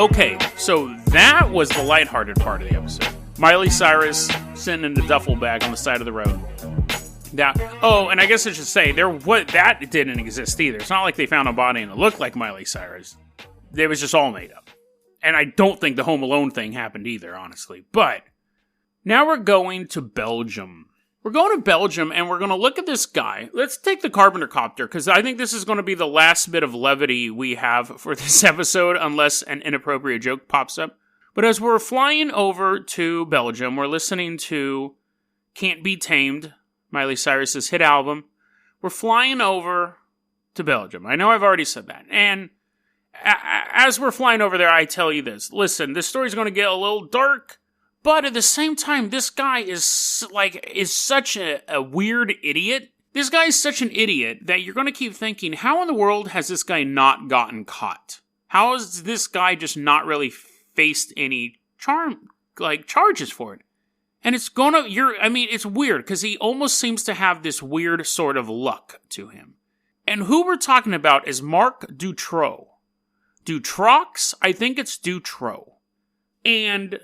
Okay, so that was the lighthearted part of the episode. Miley Cyrus sitting in the duffel bag on the side of the road. And I guess I should say, that didn't exist either. It's not like they found a body and it looked like Miley Cyrus. It was just all made up. And I don't think the Home Alone thing happened either, honestly. But now we're going to Belgium. We're going to Belgium, and we're going to look at this guy. Let's take the Carpenter copter, because I think this is going to be the last bit of levity we have for this episode, unless an inappropriate joke pops up. But as we're flying over to Belgium, we're listening to Can't Be Tamed, Miley Cyrus's hit album. We're flying over to Belgium. I know I've already said that. And as we're flying over there, I tell you this. Listen, this story's going to get a little dark. But at the same time, this guy is such a weird idiot. This guy is such an idiot that you're going to keep thinking, how in the world has this guy not gotten caught? How has this guy just not really faced any charges for it? And it's weird because he almost seems to have this weird sort of luck to him. And who we're talking about is Marc Dutrox. Dutrox? I think it's Dutrox. And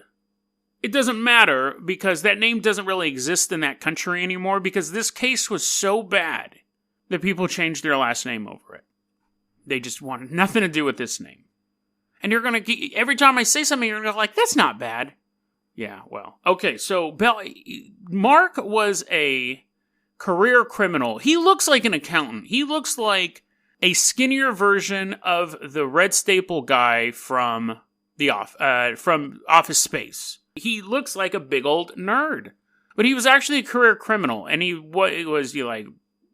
it doesn't matter because that name doesn't really exist in that country anymore because this case was so bad that people changed their last name over it. They just wanted nothing to do with this name. And you're going to, every time I say something, you're going to go like, that's not bad. Yeah, well, okay, so Mark was a career criminal. He looks like an accountant. He looks like a skinnier version of the Red Staple guy from Office Space. He looks like a big old nerd. But he was actually a career criminal, and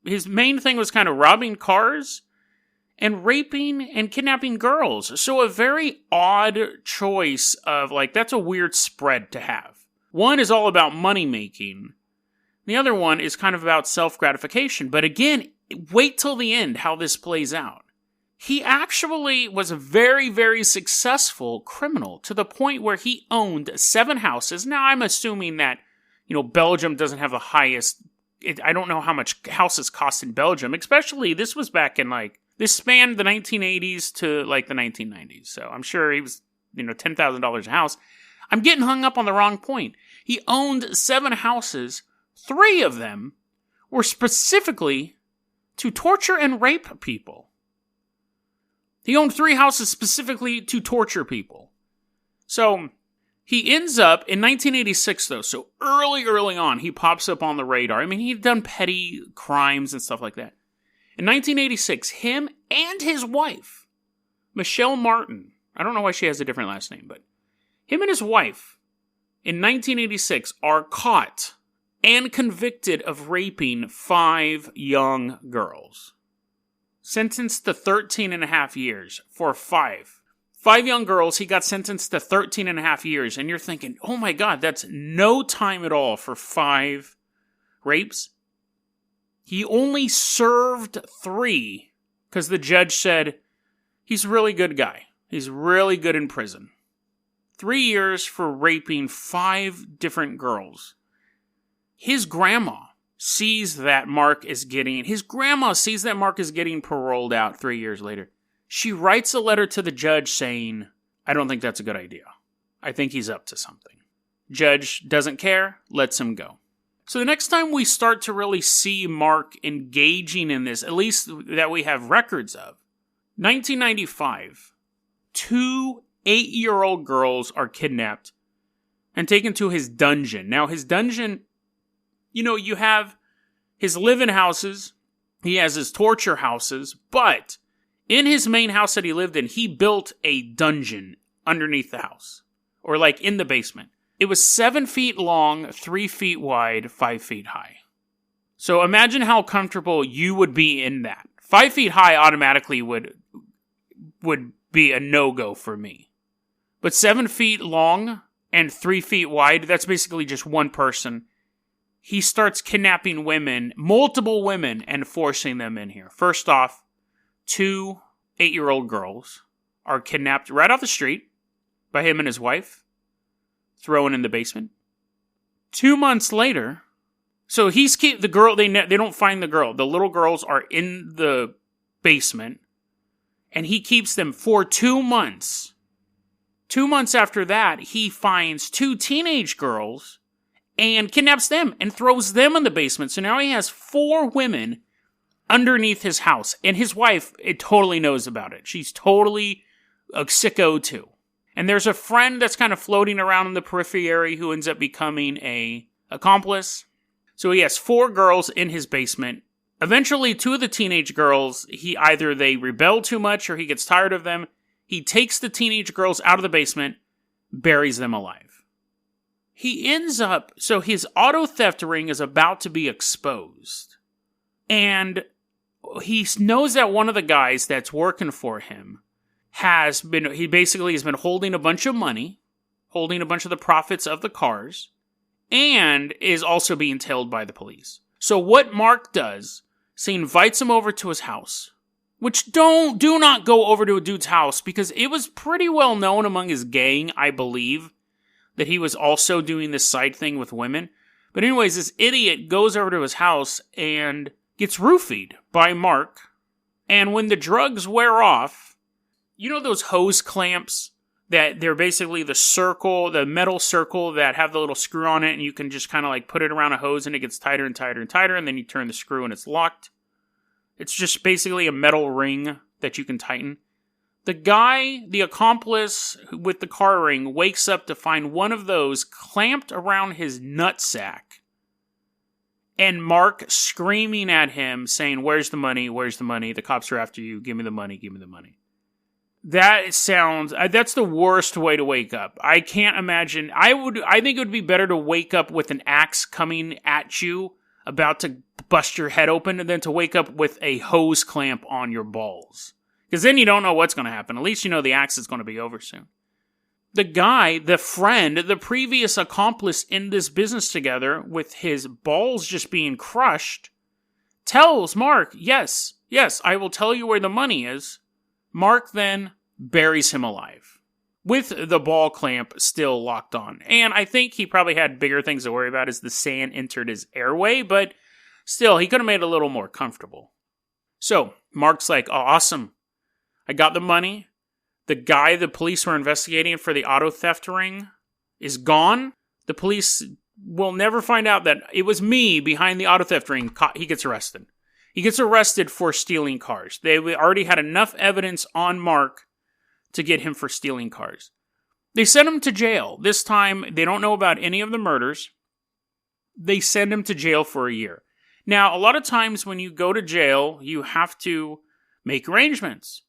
his main thing was kind of robbing cars and raping and kidnapping girls. So a very odd choice of, that's a weird spread to have. One is all about money making. The other one is kind of about self-gratification. But again, wait till the end how this plays out. He actually was a very, very successful criminal to the point where he owned 7 houses. Now, I'm assuming that, Belgium doesn't have the highest. I don't know how much houses cost in Belgium, especially this was back in this spanned the 1980s to the 1990s. So I'm sure he was, $10,000 a house. I'm getting hung up on the wrong point. He owned 7 houses. 3 of them were specifically to torture and rape people. He owned 3 houses specifically to torture people. So he ends up in 1986, though. So early on, he pops up on the radar. I mean, he'd done petty crimes and stuff like that. In 1986, him and his wife, Michelle Martin, I don't know why she has a different last name, but him and his wife in 1986 are caught and convicted of raping 5 young girls. Sentenced to 13 and a half years for 5. 5 young girls, he got sentenced to 13 and a half years. And you're thinking, oh my God, that's no time at all for 5 rapes. He only served 3 because the judge said, he's a really good guy. He's really good in prison. 3 years for raping 5 different girls. His grandma sees that Mark is getting paroled out 3 years later. She writes a letter to the judge saying, I don't think that's a good idea. I think he's up to something. Judge doesn't care, lets him go. So the next time we start to really see Mark engaging in this, at least that we have records of, 1995, 2 8-year-old girls are kidnapped and taken to his dungeon. Now his dungeon, you have his live-in houses, he has his torture houses, but in his main house that he lived in, he built a dungeon underneath the house, or in the basement. It was 7 feet long, 3 feet wide, 5 feet high. So imagine how comfortable you would be in that. 5 feet high automatically would be a no-go for me. But 7 feet long and 3 feet wide, that's basically just one person. He starts kidnapping women, multiple women, and forcing them in here. First off, 2 8-year-old girls are kidnapped right off the street by him and his wife, thrown in the basement. 2 months later, so the girl, they don't find the girl. The little girls are in the basement, and he keeps them for 2 months 2 months after that, he finds 2 teenage girls and kidnaps them and throws them in the basement. So now he has 4 women underneath his house. And his wife, totally knows about it. She's totally a sicko too. And there's a friend that's kind of floating around in the periphery who ends up becoming a accomplice. So he has 4 girls in his basement. Eventually, 2 of the teenage girls, either they rebel too much or he gets tired of them. He takes the teenage girls out of the basement, buries them alive. He ends up, so his auto theft ring is about to be exposed. And he knows that one of the guys that's working for him has been holding a bunch of money, holding a bunch of the profits of the cars, and is also being tailed by the police. So what Mark does, he invites him over to his house, which do not go over to a dude's house, because it was pretty well known among his gang, I believe, that he was also doing this side thing with women. But anyways, this idiot goes over to his house and gets roofied by Mark. And when the drugs wear off, you know those hose clamps that they're basically the metal circle that have the little screw on it, and you can just kind of like put it around a hose and it gets tighter and tighter and tighter, and then you turn the screw and it's locked. It's just basically a metal ring that you can tighten. The guy, the accomplice with the car ring, wakes up to find one of those clamped around his nutsack. And Mark screaming at him, saying, "Where's the money? Where's the money? The cops are after you. Give me the money. Give me the money." That's the worst way to wake up. I can't imagine. I think it would be better to wake up with an axe coming at you, about to bust your head open, than to wake up with a hose clamp on your balls. Because then you don't know what's going to happen. At least you know the axe is going to be over soon. The guy, the friend, the previous accomplice in this business together, with his balls just being crushed, tells Mark, yes, I will tell you where the money is. Mark then buries him alive, with the ball clamp still locked on. And I think he probably had bigger things to worry about as the sand entered his airway, but still, he could have made it a little more comfortable. So, Mark's like, "Oh, awesome. I got the money. The guy the police were investigating for the auto theft ring is gone. The police will never find out that it was me behind the auto theft ring." He gets arrested. He gets arrested for stealing cars. They already had enough evidence on Mark to get him for stealing cars. They send him to jail. This time, they don't know about any of the murders. They send him to jail for a year. Now, a lot of times when you go to jail, you have to make arrangements.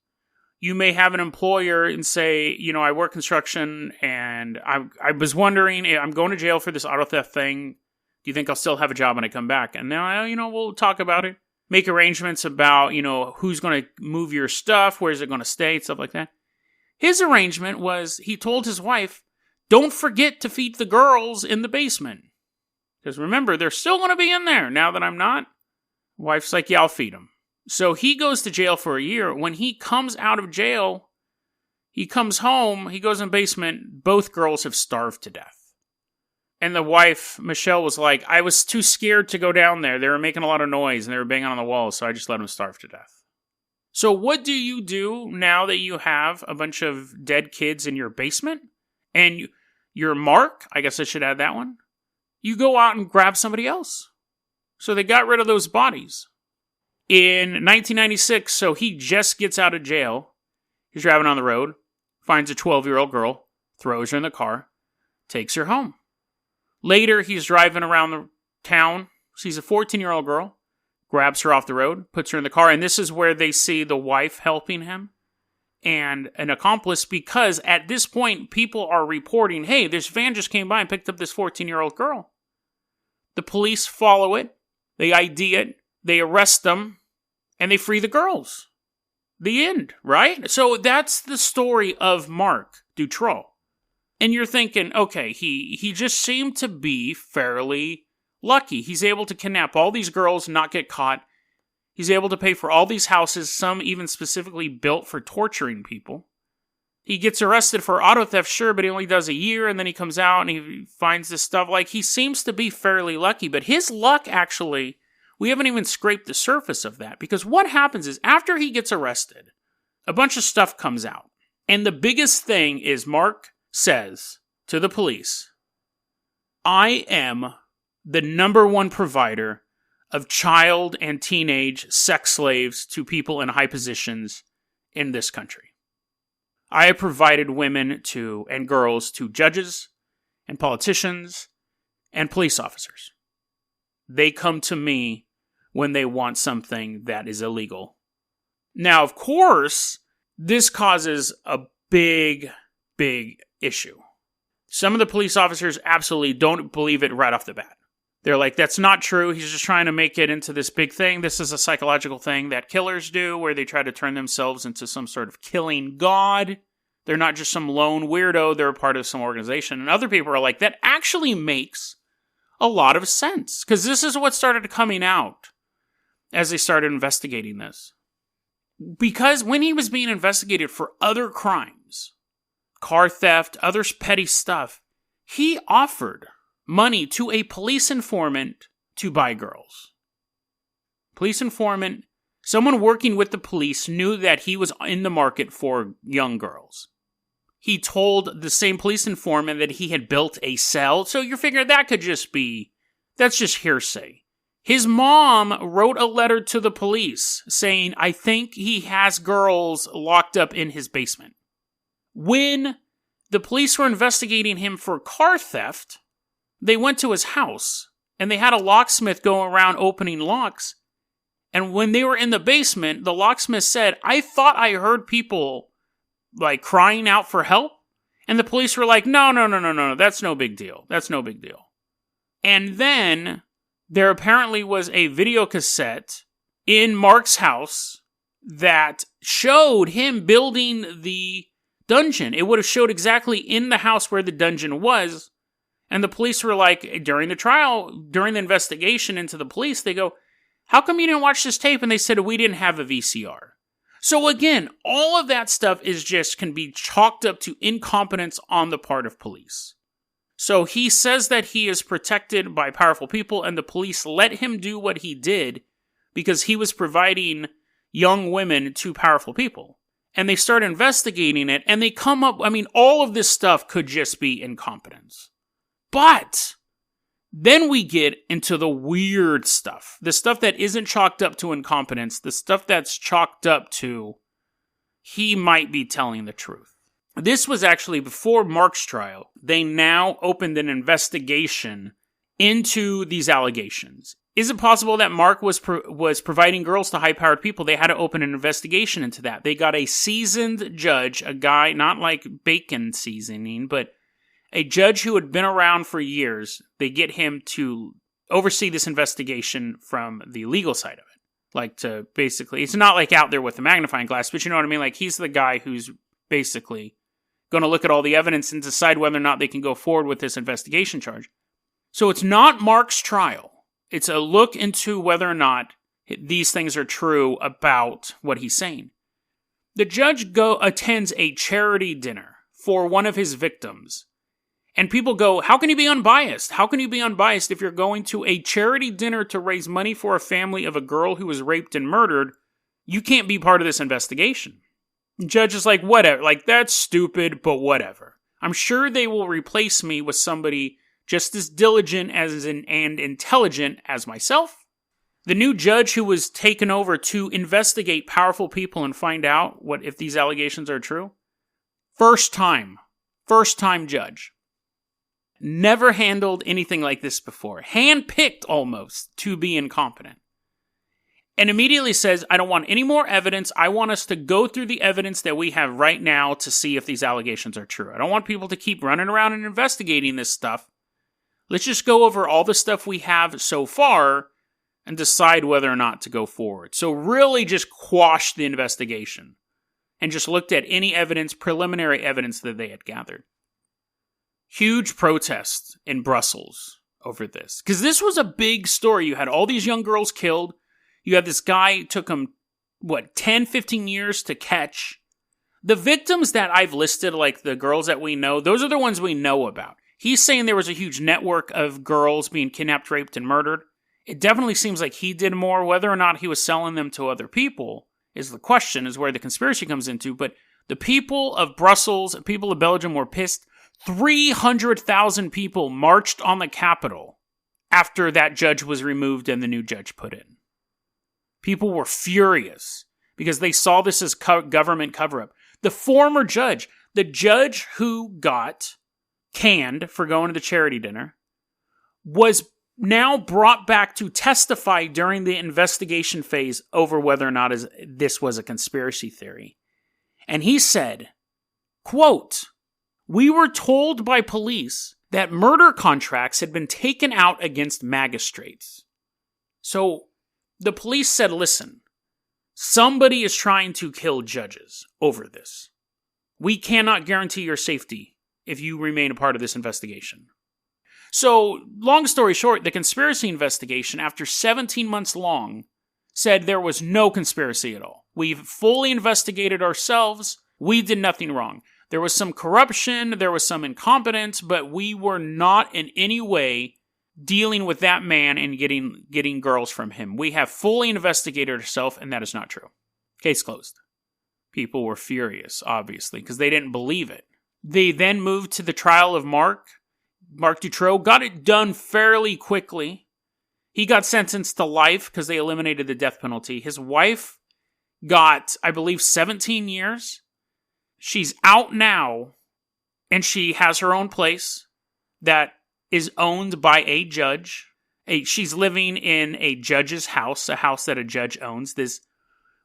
You may have an employer and say, I work construction, and I was wondering, I'm going to jail for this auto theft thing. Do you think I'll still have a job when I come back? And now, we'll talk about it. Make arrangements about, who's going to move your stuff, where's it going to stay, stuff like that. His arrangement was, he told his wife, don't forget to feed the girls in the basement. Because remember, they're still going to be in there now that I'm not. Wife's like, yeah, I'll feed them. So he goes to jail for a year. When he comes out of jail, he comes home, he goes in the basement, both girls have starved to death. And the wife, Michelle, was like, I was too scared to go down there. They were making a lot of noise and they were banging on the walls, so I just let them starve to death. So what do you do now that you have a bunch of dead kids in your basement? And you're Mark, I guess I should add that one. You go out and grab somebody else. So they got rid of those bodies. In 1996, so he just gets out of jail. He's driving on the road, finds a 12-year-old girl, throws her in the car, takes her home. Later, he's driving around the town, sees a 14-year-old girl, grabs her off the road, puts her in the car, and this is where they see the wife helping him and an accomplice, because at this point, people are reporting, hey, this van just came by and picked up this 14-year-old girl. The police follow it, they ID it, they arrest them, and they free the girls. The end, right? So that's the story of Marc Dutrox. And you're thinking, okay, he just seemed to be fairly lucky. He's able to kidnap all these girls and not get caught. He's able to pay for all these houses, some even specifically built for torturing people. He gets arrested for auto theft, sure, but he only does a year, and then he comes out and he finds this stuff. Like, he seems to be fairly lucky, but his luck actually, we haven't even scraped the surface of that, because what happens is after he gets arrested, a bunch of stuff comes out. And the biggest thing is Marc says to the police, I am the number one provider of child and teenage sex slaves to people in high positions in this country. I have provided women and girls to judges and politicians and police officers. They come to me when they want something that is illegal. Now, of course, this causes a big issue. Some of the police officers absolutely don't believe it right off the bat. They're like, that's not true. He's just trying to make it into this big thing. This is a psychological thing that killers do, where they try to turn themselves into some sort of killing god. They're not just some lone weirdo. They're a part of some organization. And other people are like, that actually makes a lot of sense. Because this is what started coming out as they started investigating this. Because when he was being investigated for other crimes, car theft, other petty stuff, he offered money to a police informant to buy girls. Police informant, someone working with the police, knew that he was in the market for young girls. He told the same police informant that he had built a cell, so you figure that's just hearsay. His mom wrote a letter to the police saying, I think he has girls locked up in his basement. When the police were investigating him for car theft, they went to his house, and they had a locksmith go around opening locks. And when they were in the basement, the locksmith said, I thought I heard people, like, crying out for help. And the police were like, no, that's no big deal. That's no big deal. And then there apparently was a video cassette in Mark's house that showed him building the dungeon. It would have showed exactly in the house where the dungeon was. And the police were like, during the trial, during the investigation into the police, they go, how come you didn't watch this tape? And they said, we didn't have a VCR. So again, all of that stuff can be chalked up to incompetence on the part of police. So he says that he is protected by powerful people, and the police let him do what he did because he was providing young women to powerful people. And they start investigating it, and they come up, all of this stuff could just be incompetence. But then we get into the weird stuff. The stuff that isn't chalked up to incompetence. The stuff that's chalked up to he might be telling the truth. This was actually before Mark's trial. They now opened an investigation into these allegations. Is it possible that Mark was providing girls to high-powered people? They had to open an investigation into that. They got a seasoned judge, a guy, not like bacon seasoning, but a judge who had been around for years. They get him to oversee this investigation from the legal side of it. Like to basically, it's not like out there with a magnifying glass, but you know what I mean? Like he's the guy who's basically going to look at all the evidence and decide whether or not they can go forward with this investigation charge. So it's not Mark's trial. It's a look into whether or not these things are true about what he's saying. The judge attends a charity dinner for one of his victims. And people go, how can you be unbiased? How can you be unbiased if you're going to a charity dinner to raise money for a family of a girl who was raped and murdered? You can't be part of this investigation. The judge is like, whatever. Like, that's stupid, but whatever. I'm sure they will replace me with somebody just as diligent and intelligent as myself. The new judge who was taken over to investigate powerful people and find out if these allegations are true. First time judge. Never handled anything like this before. Handpicked almost to be incompetent. And immediately says, I don't want any more evidence. I want us to go through the evidence that we have right now to see if these allegations are true. I don't want people to keep running around and investigating this stuff. Let's just go over all the stuff we have so far and decide whether or not to go forward. So really just quashed the investigation and just looked at any preliminary evidence that they had gathered. Huge protests in Brussels over this. Because this was a big story. You had all these young girls killed. You had this guy, took him, 10, 15 years to catch. The victims that I've listed, like the girls that we know, those are the ones we know about. He's saying there was a huge network of girls being kidnapped, raped, and murdered. It definitely seems like he did more. Whether or not he was selling them to other people is the question, is where the conspiracy comes into. But the people of Brussels, people of Belgium were pissed. 300,000 people marched on the Capitol after that judge was removed and the new judge put in. People were furious because they saw this as government cover-up. The former judge, the judge who got canned for going to the charity dinner, was now brought back to testify during the investigation phase over whether or not this was a conspiracy theory. And he said, quote, "We were told by police that murder contracts had been taken out against magistrates." So the police said, listen, somebody is trying to kill judges over this. We cannot guarantee your safety if you remain a part of this investigation. So, long story short, the conspiracy investigation, after 17 months long, said there was no conspiracy at all. We've fully investigated ourselves. We did nothing wrong. There was some corruption, there was some incompetence, but we were not in any way dealing with that man and getting girls from him. We have fully investigated ourselves, and that is not true. Case closed. People were furious, obviously, because they didn't believe it. They then moved to the trial of Marc Dutrox, got it done fairly quickly. He got sentenced to life because they eliminated the death penalty. His wife got, I believe, 17 years. She's out now, and she has her own place that is owned by a judge. She's living in a judge's house, a house that a judge owns. This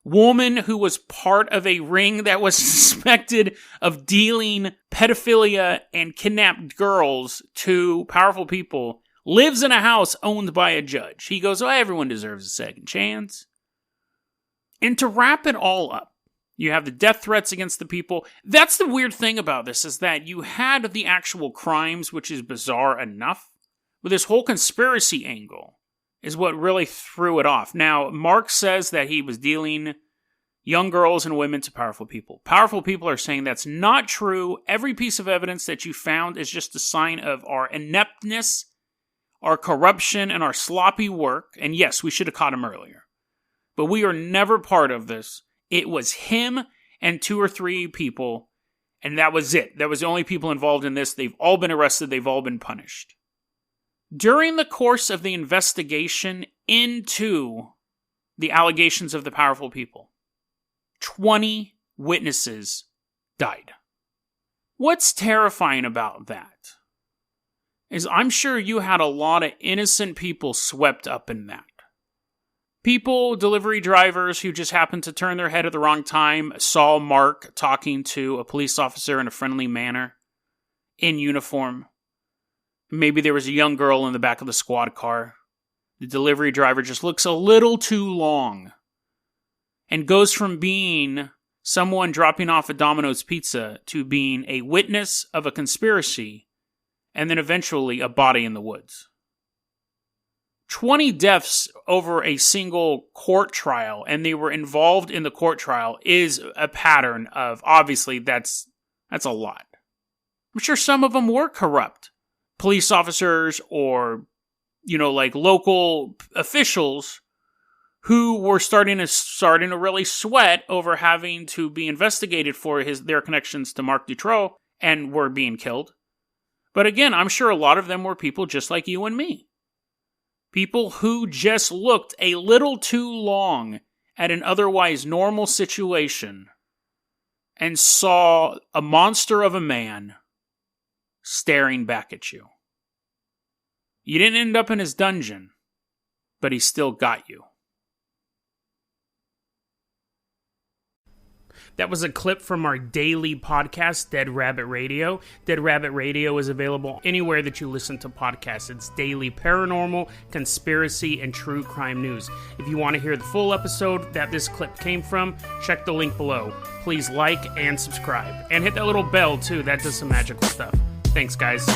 woman who was part of a ring that was suspected of dealing pedophilia and kidnapped girls to powerful people lives in a house owned by a judge. He goes, everyone deserves a second chance. And to wrap it all up, you have the death threats against the people. That's the weird thing about this, is that you had the actual crimes, which is bizarre enough, but this whole conspiracy angle is what really threw it off. Now, Marc says that he was dealing young girls and women to powerful people. Powerful people are saying that's not true. Every piece of evidence that you found is just a sign of our ineptness, our corruption, and our sloppy work. And yes, we should have caught him earlier. But we are never part of this. It was him and 2 or 3 people, and that was it. That was the only people involved in this. They've all been arrested. They've all been punished. During the course of the investigation into the allegations of the powerful people, 20 witnesses died. What's terrifying about that is I'm sure you had a lot of innocent people swept up in that. People, delivery drivers who just happened to turn their head at the wrong time, saw Marc talking to a police officer in a friendly manner, in uniform. Maybe there was a young girl in the back of the squad car. The delivery driver just looks a little too long and goes from being someone dropping off a Domino's pizza to being a witness of a conspiracy and then eventually a body in the woods. 20 deaths over a single court trial, and they were involved in the court trial, is a pattern of, obviously, that's a lot. I'm sure some of them were corrupt. Police officers or, like local officials who were starting to really sweat over having to be investigated for their connections to Marc Dutrox and were being killed. But again, I'm sure a lot of them were people just like you and me. People who just looked a little too long at an otherwise normal situation and saw a monster of a man staring back at you. You didn't end up in his dungeon, but he still got you. That was a clip from our daily podcast, Dead Rabbit Radio. Dead Rabbit Radio is available anywhere that you listen to podcasts. It's daily paranormal, conspiracy, and true crime news. If you want to hear the full episode that this clip came from, check the link below. Please like and subscribe. And hit that little bell, too. That does some magical stuff. Thanks, guys.